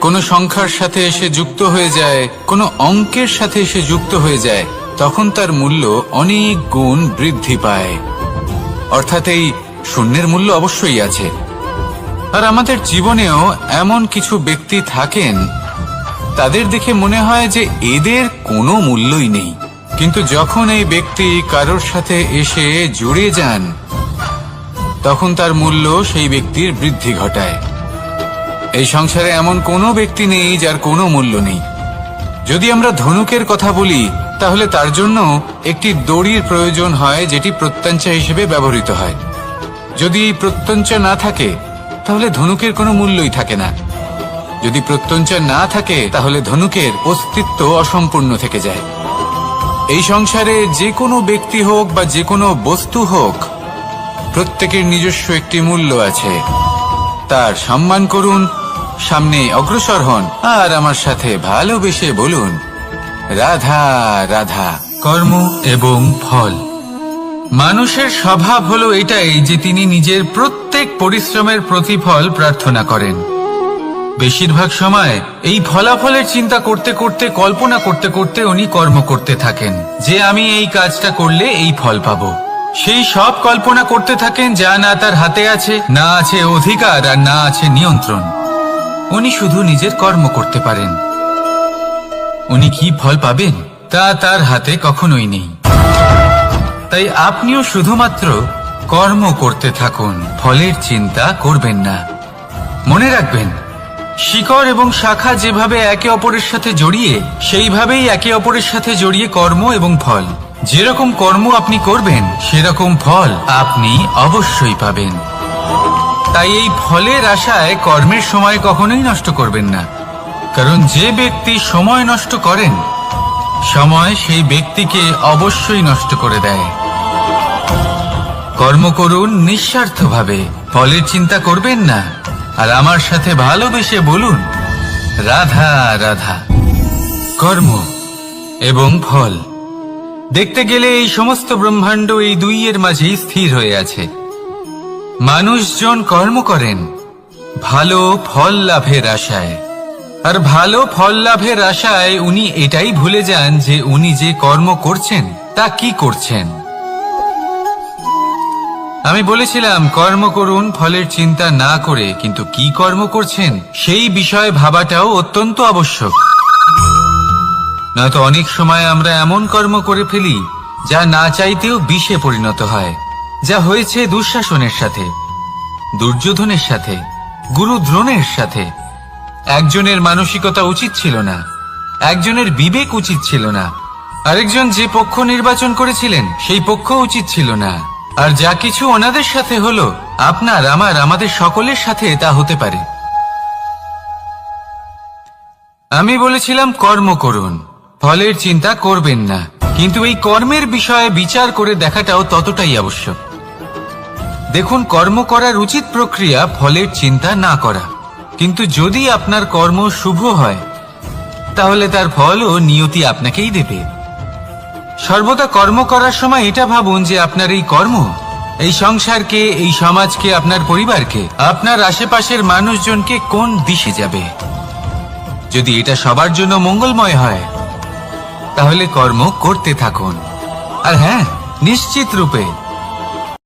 কোনো সংখ্যার সাথে এসে যুক্ত হয়ে যায়, কোনো অঙ্কের সাথে এসে যুক্ত হয়ে যায়, তখন তার মূল্য অনেক গুণ বৃদ্ধি পায়। অর্থাৎ এই শূন্যের মূল্য অবশ্যই আছে। আর আমাদের জীবনেও এমন কিছু ব্যক্তি থাকেন, তাদের দেখে মনে হয় যে এদের কোনো মূল্যই নেই। কিন্তু যখন এই ব্যক্তি কারোর সাথে এসে জুড়ে যান, তখন তার মূল্য সেই ব্যক্তির বৃদ্ধি ঘটায়। এই সংসারে এমন কোনো ব্যক্তি নেই যার কোনো মূল্য নেই। যদি আমরা ধনুকের কথা বলি, তাহলে তার জন্য একটি দড়ির প্রয়োজন হয় যেটি প্রত্যঞ্চা হিসেবে ব্যবহৃত হয়। যদি এই প্রত্যঞ্চা না থাকে তাহলে ধনুকের কোনো মূল্যই থাকে না। যদি প্রত্যঞ্চা না থাকে তাহলে ধনুকের অস্তিত্ব অসম্পূর্ণ থেকে যায়। এই সংসারে যে কোনো ব্যক্তি হোক বা যে কোনো বস্তু হোক, প্রত্যেকের নিজস্ব একটি মূল্য আছে। তার সম্মান করুন, সামনে অগ্রসর হন আর আমার সাথে ভালোবেসে বলুন, রাধা রাধা। কর্ম এবং ফল। মানুষের স্বভাব হলো এটাই যে তিনি নিজের প্রত্যেক পরিশ্রমের প্রতিফল প্রার্থনা করেন। বেশিরভাগ সময় এই ফলাফলের চিন্তা করতে করতে, কল্পনা করতে করতে উনি কর্ম করতে থাকেন যে আমি এই কাজটা করলে এই ফল পাবো। সেই সব কল্পনা করতে থাকেন যা না তার হাতে আছে, না আছে অধিকার আর না আছে নিয়ন্ত্রণ। উনি শুধু নিজের কর্ম করতে পারেন। উনি কি ফল পাবেন তা তার হাতে কখনোই নেই। তাই আপনিও শুধুমাত্র কর্ম করতে থাকুন, ফলের চিন্তা করবেন না। মনে রাখবেন, শিকড় এবং শাখা যেভাবে একে অপরের সাথে জড়িয়ে, সেইভাবেই একে অপরের সাথে জড়িয়ে কর্ম এবং ফল। যেরকম কর্ম আপনি করবেন সেরকম ফল আপনি অবশ্যই পাবেন। তাই এই ফলের আশায় কর্মের সময় কখনোই নষ্ট করবেন না, কারণ যে ব্যক্তি সময় নষ্ট করেন, সময় সেই ব্যক্তিকে অবশ্যই নষ্ট করে দেয়। কর্ম করুন নিঃস্বার্থভাবে, ফলের চিন্তা করবেন না, আর আমার সাথে ভালোবেসে বলুন রাধা রাধা। কর্ম এবং ফল, দেখতে গেলে এই সমস্ত ব্রহ্মাণ্ড এই দুইয়ের মাঝেই স্থির হয়ে আছে। মানুষজন কর্ম করেন ভালো ফল লাভের আশায়, আর ভালো ফল লাভের আশায় উনি এটাই ভুলে যান যে উনি যে কর্ম করছেন তা কি করছেন। আমি বলেছিলাম কর্ম করুন ফলের চিন্তা না করে, কিন্তু কি কর্ম করছেন সেই বিষয়ে ভাবাটাও অত্যন্ত আবশ্যক। নয়তো অনেক সময় আমরা এমন কর্ম করে ফেলি যা না চাইতেও বিষে পরিণত হয়, যা হয়েছে দুঃশাসনের সাথে, দুর্যোধনের সাথে, গুরু দ্রোণের সাথে। একজনের মানসিকতা উচিত ছিল না, একজনের বিবেক উচিত ছিল না, আরেকজন যে পক্ষ নির্বাচন করেছিলেন সেই পক্ষ উচিত ছিল না। আর যা কিছু ওনাদের সাথে হলো, আপনার আমার আমাদের সকলের সাথে তা হতে পারে। আমি বলেছিলাম কর্ম করুন, ফলের চিন্তা করবেন না, কিন্তু এই কর্মের বিষয়ে বিচার করে দেখাটাও ততটাই আবশ্যক। দেখুন, কর্ম করার উচিত প্রক্রিয়া ফলের চিন্তা না করা, কিন্তু যদি আপনার কর্ম শুভ হয় তাহলে তার ফলও নিয়তি আপনাকেই দেবে। সর্বদা কর্ম করার সময় এটা ভাবুন যে আপনার এই কর্ম এই সংসারকে, এই সমাজকে, আপনার পরিবারকে, আপনার আশেপাশের মানুষজনকে কোন দিশে যাবে। যদি এটা সবার জন্য মঙ্গলময় হয় তাহলে কর্ম করতে থাকুন। আর হ্যাঁ, নিশ্চিত রূপে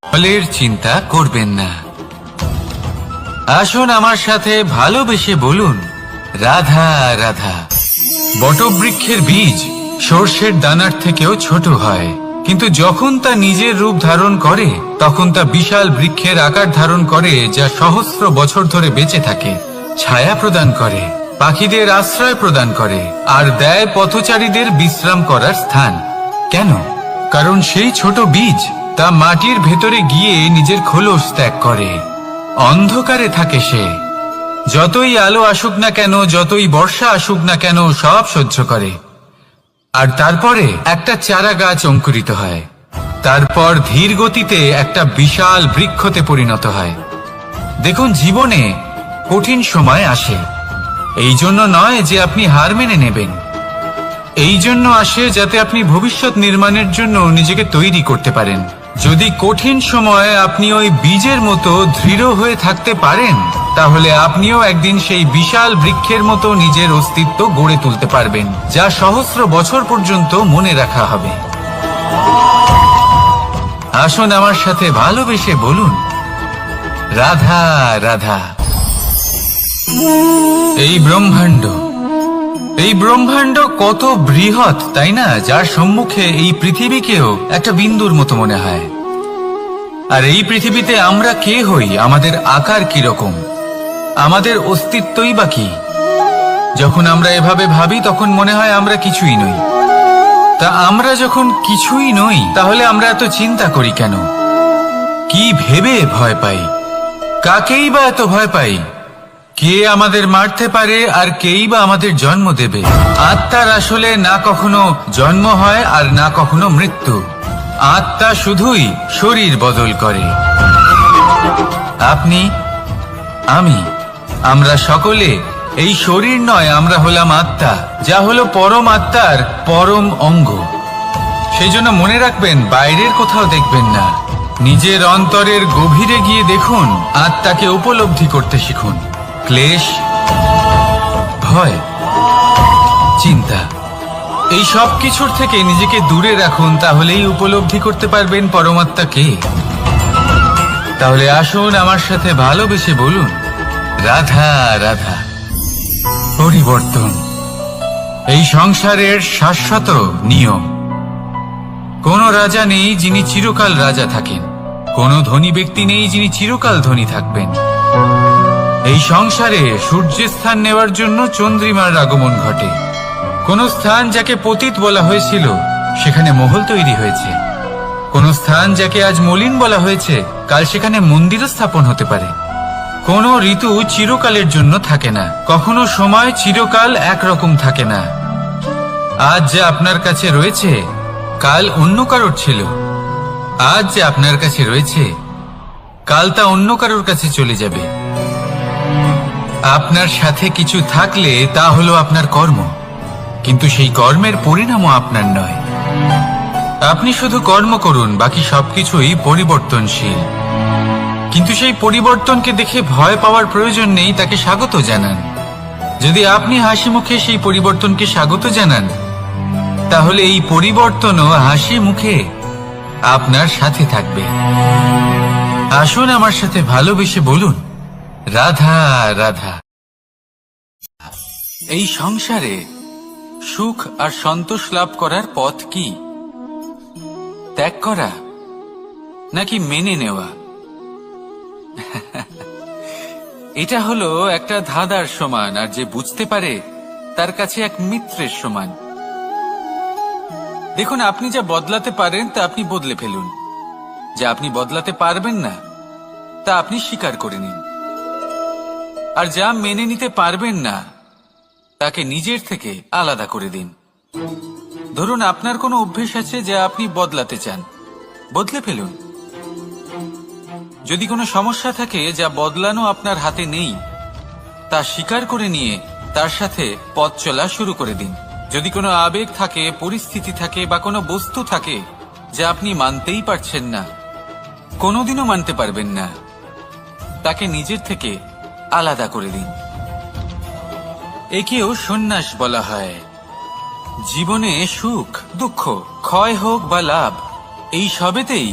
ফলের চিন্তা করবেন না। আসুন আমার সাথে ভালোবেসে বলুন রাধা রাধা। বটবৃক্ষের বীজ সর্ষের দানার থেকেও ছোট হয়, কিন্তু যখন তা নিজের রূপ ধারণ করে তখন তা বিশাল বৃক্ষের আকার ধারণ করে, যা সহস্র বছর ধরে বেঁচে থাকে, ছায়া প্রদান করে, পাখিদের আশ্রয় প্রদান করে, আর দেয় পথচারীদের বিশ্রাম করার স্থান। কেন? কারণ সেই ছোট বীজ তা মাটির ভেতরে গিয়ে নিজের খোলস ত্যাগ করে। অন্ধকারে থাকে সে, যতই আলো আসুক না কেন, যতই বর্ষা আসুক না কেন, সব সহ্য করে। আর তারপরে একটা চারা গাছ অঙ্কুরিত হয়, তারপর ধীর গতিতে একটা বিশাল বৃক্ষতে পরিণত হয়। দেখুন, জীবনে কঠিন সময় আসে, এই জন্য নয় যে আপনি হার মেনে নেবেন, এই জন্য আসে যাতে আপনি ভবিষ্যৎ নির্মাণের জন্য নিজেকে তৈরি করতে পারেন। যদি কঠিন সময়ে আপনি ওই বীজের মতো দৃঢ় হয়ে থাকতে পারেন, তাহলে আপনিও একদিন সেই বিশাল বৃক্ষের মতো নিজের অস্তিত্ব গড়ে তুলতে পারবেন, যা সহস্র বছর পর্যন্ত মনে রাখা হবে। আসুন আমার সাথে ভালোবেসে বলুন রাধা রাধা। এই ব্রহ্মাণ্ড কত বৃহৎ, তাই না? যার সম্মুখে এই পৃথিবীকেও একটা বিন্দুর মতো মনে হয়। আর এই পৃথিবীতে আমরা কে হই, আমাদের আকার কিরকম, আমাদের অস্তিত্বই বা কি? যখন আমরা এভাবে ভাবি তখন মনে হয় আমরা কিছুই নই। তা আমরা যখন কিছুই নই, তাহলে আমরা এত চিন্তা করি কেন? কি ভেবে ভয় পাই? কাকেই বা এত ভয় পাই? কে আমাদের মারতে পারে আর কেই বা আমাদের জন্ম দেবে? আত্মার আসলে না কখনো জন্ম হয় আর না কখনো মৃত্যু। আত্মা শুধুই শরীর বদল করে। আপনি, আমি, আমরা সকলে এই শরীর নয়, আমরা হলাম আত্মা, যা হলো পরম আত্মার পরম অঙ্গ। সেই জন্য মনে রাখবেন, বাইরের কোথাও দেখবেন না, নিজের অন্তরের গভীরে গিয়ে দেখুন, আত্মাকে উপলব্ধি করতে শিখুন। ক্লেশ, ভয়, চিন্তা, এই সব কিছুর থেকে নিজেকে দূরে রাখুন, তাহলেই উপলব্ধি করতে পারবেন পরমাত্মাকে। তাহলে আসুন আমার সাথে ভালোবেসে বলুন রাধা রাধা। পরিবর্তন এই সংসারের শাশ্বত নিয়ম। কোন রাজা নেই যিনি চিরকাল রাজা থাকেন, কোন ধনী ব্যক্তি নেই যিনি চিরকাল ধনী থাকবেন। এই সংসারে সূর্যের স্থান নেওয়ার জন্য চন্দ্রিমার আগমন ঘটে। কোন স্থান যাকে পতিত বলা হয়েছিল সেখানে মহল তৈরি হয়েছে, কোন স্থান যাকে আজ মলিন বলা হয়েছে কাল সেখানে মন্দিরও স্থাপন হতে পারে। কোন ঋতু চিরকালের জন্য থাকে না, কখনো সময় চিরকাল একরকম থাকে না। আজ যা আপনার কাছে রয়েছে কাল অন্য কারোর ছিল, আজ যে আপনার কাছে রয়েছে, কাল তা অন্য কারোর কাছে চলে যাবে। আপনার সাথে কিছু থাকলে তা হলো আপনার কর্ম, কিন্তু সেই কর্মের পরিণামও আপনার নয়। আপনি শুধু কর্ম করুন, বাকি সবকিছুই পরিবর্তনশীল। কিন্তু সেই পরিবর্তনকে দেখে ভয় পাওয়ার প্রয়োজন নেই, তাকে স্বাগত জানান। যদি আপনি হাসি মুখে সেই পরিবর্তনকে স্বাগত জানান, তাহলে এই পরিবর্তনও হাসি মুখে আপনার সাথে থাকবে। আসুন আমার সাথে ভালোবেসে বলুন, রাধা রাধা। এই সংসারে সুখ আর সন্তোষ লাভ করার পথ কি? ত্যাগ করা নাকি মেনে নেওয়া? এটা হলো একটা ধাঁধার সমান, আর যে বুঝতে পারে তার কাছে এক মিত্রের সমান। দেখুন, আপনি যা বদলাতে পারেন তা আপনি বদলে ফেলুন, যা আপনি বদলাতে পারবেন না তা আপনি স্বীকার করে নিন, আর যা মেনে নিতে পারবেন না তাকে নিজের থেকে আলাদা করে দিন। ধরুন, আপনার কোনো অভ্যেস আছে যা আপনি বদলাতে চান, বদলে ফেলুন। যদি কোনো সমস্যা থাকে যা বদলানো আপনার হাতে নেই, তা স্বীকার করে নিয়ে তার সাথে পথ চলা শুরু করে দিন। যদি কোনো আবেগ থাকে, পরিস্থিতি থাকে বা কোনো বস্তু থাকে যা আপনি মানতেই পারছেন না, কোনোদিনও মানতে পারবেন না, তাকে নিজের থেকে আলাদা করে দিন। একেও সন্ন্যাস বলা হয়। জীবনে সুখ দুঃখ, ক্ষয় হোক বা লাভ, এই সবেতেই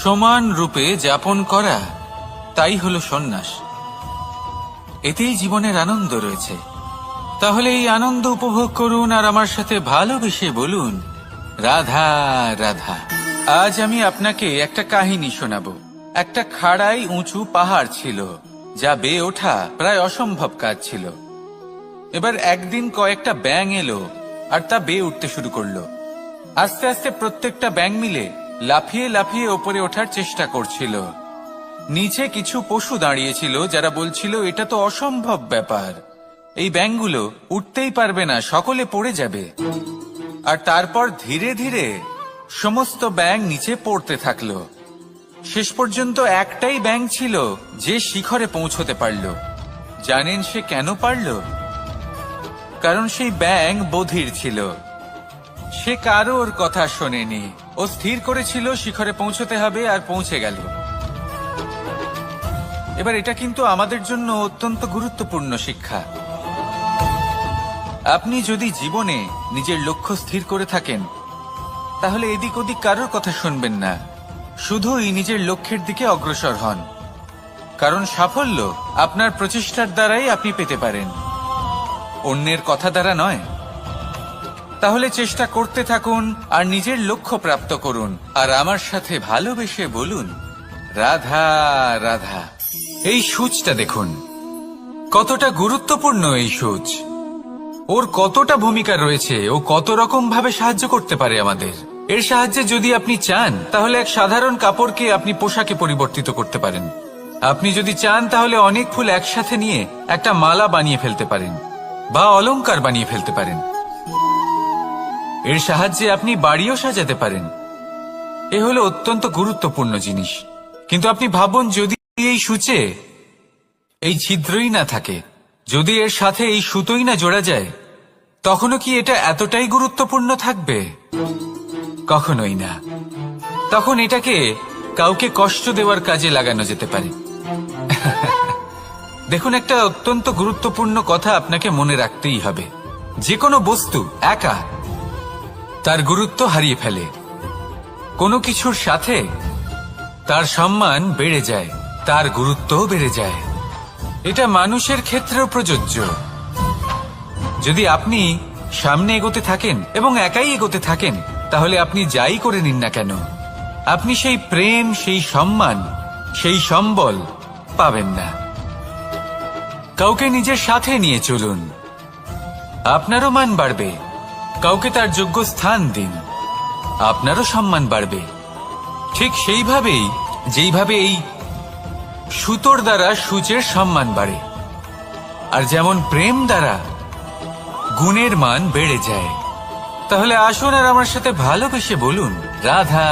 সমান রূপে যাপন করা, তাই হলো সন্ন্যাস। এতেই জীবনের আনন্দ রয়েছে। তাহলে এই আনন্দ উপভোগ করুন আর আমার সাথে ভালোবেসে বলুন, রাধা রাধা। আজ আমি আপনাকে একটা কাহিনী শোনাবো। একটা খাড়াই উঁচু পাহাড় ছিল, যা বেয়ে ওঠা প্রায় অসম্ভব কাজ ছিল। এবার একদিন কয়েকটা ব্যাঙ এলো আর তা বেয়ে উঠতে শুরু করলো। আস্তে আস্তে প্রত্যেকটা ব্যাঙ মিলে লাফিয়ে লাফিয়ে ওপরে ওঠার চেষ্টা করছিল। নিচে কিছু পশু দাঁড়িয়েছিল যারা বলছিল, এটা তো অসম্ভব ব্যাপার, এই ব্যাঙগুলো উঠতেই পারবে না, সকলে পড়ে যাবে। আর তারপর ধীরে ধীরে সমস্ত ব্যাঙ নিচে পড়তে থাকলো। শেষ পর্যন্ত একটাই ব্যাঙ ছিল যে শিখরে পৌঁছতে পারল। জানেন সে কেন পারল? কারণ সেই ব্যাঙ বধির ছিল। সে কারোর কথা শোনেনি। ও স্থির করেছিল শিখরে পৌঁছতে হবে, আর পৌঁছে গেল। এবার এটা কিন্তু আমাদের জন্য অত্যন্ত গুরুত্বপূর্ণ শিক্ষা। আপনি যদি জীবনে নিজের লক্ষ্য স্থির করে থাকেন, তাহলে এদিক ওদিক কারোর কথা শুনবেন না, শুধুই নিজের লক্ষ্যের দিকে অগ্রসর হন। কারণ সাফল্য আপনার প্রচেষ্টার দ্বারাই আপনি পেতে পারেন, অন্যের কথা দ্বারা নয়। তাহলে চেষ্টা করতে থাকুন আর নিজের লক্ষ্য প্রাপ্ত করুন। আর আমার সাথে ভালোবেসে বলুন, রাধা রাধা। এই সূচটা দেখুন, কতটা গুরুত্বপূর্ণ এই সূচ। ওর কতটা ভূমিকা রয়েছে, ও কত রকম ভাবে সাহায্য করতে পারে আমাদের। এর সাহায্যে যদি আপনি চান, তাহলে এক সাধারণ কাপড়কে আপনি পোশাকে পরিবর্তিত করতে পারেন। আপনি যদি চান, তাহলে অনেক ফুল একসাথে নিয়ে একটা মালা বানিয়ে ফেলতে পারেন, বা অলংকার বানিয়ে ফেলতে পারেন। এর সাহায্যে আপনি বাড়িও সাজাতে পারেন। এ হলো অত্যন্ত গুরুত্বপূর্ণ জিনিস। কিন্তু আপনি ভাবুন, যদি এই সূচে এই ছিদ্রই না থাকে, যদি এর সাথে এই সুতোই না জোড়া যায়, তখনও কি এটা এতটাই গুরুত্বপূর্ণ থাকবে? কখনোই না। তখন এটাকে কাউকে কষ্ট দেওয়ার কাজে লাগানো যেতে পারে। দেখুন, একটা অত্যন্ত গুরুত্বপূর্ণ কথা আপনাকে মনে রাখতেই হবে। যে কোনো বস্তু একা তার গুরুত্ব হারিয়ে ফেলে, কোনো কিছুর সাথে তার সম্মান বেড়ে যায়, তার গুরুত্বও বেড়ে যায়। এটা মানুষের ক্ষেত্রেও প্রযোজ্য। যদি আপনি সামনে এগোতে থাকেন এবং একাই এগোতে থাকেন, তাহলে আপনি যাই করে নিন না কেন, আপনি সেই প্রেম, সেই সম্মান, সেই সম্বল পাবেন না। কাউকে নিজের সাথে নিয়ে চলুন, আপনারও মান বাড়বে। কাউকে তার যোগ্য স্থান দিন, আপনারও সম্মান বাড়বে। ঠিক সেইভাবেই যেইভাবে এই সুতোর দ্বারা সূচের সম্মান বাড়ে, আর যেমন প্রেম দ্বারা গুণের মান বেড়ে যায়। তাহলে আসুন আর আমার সাথে ভালোবেসে বলুন, রাধা।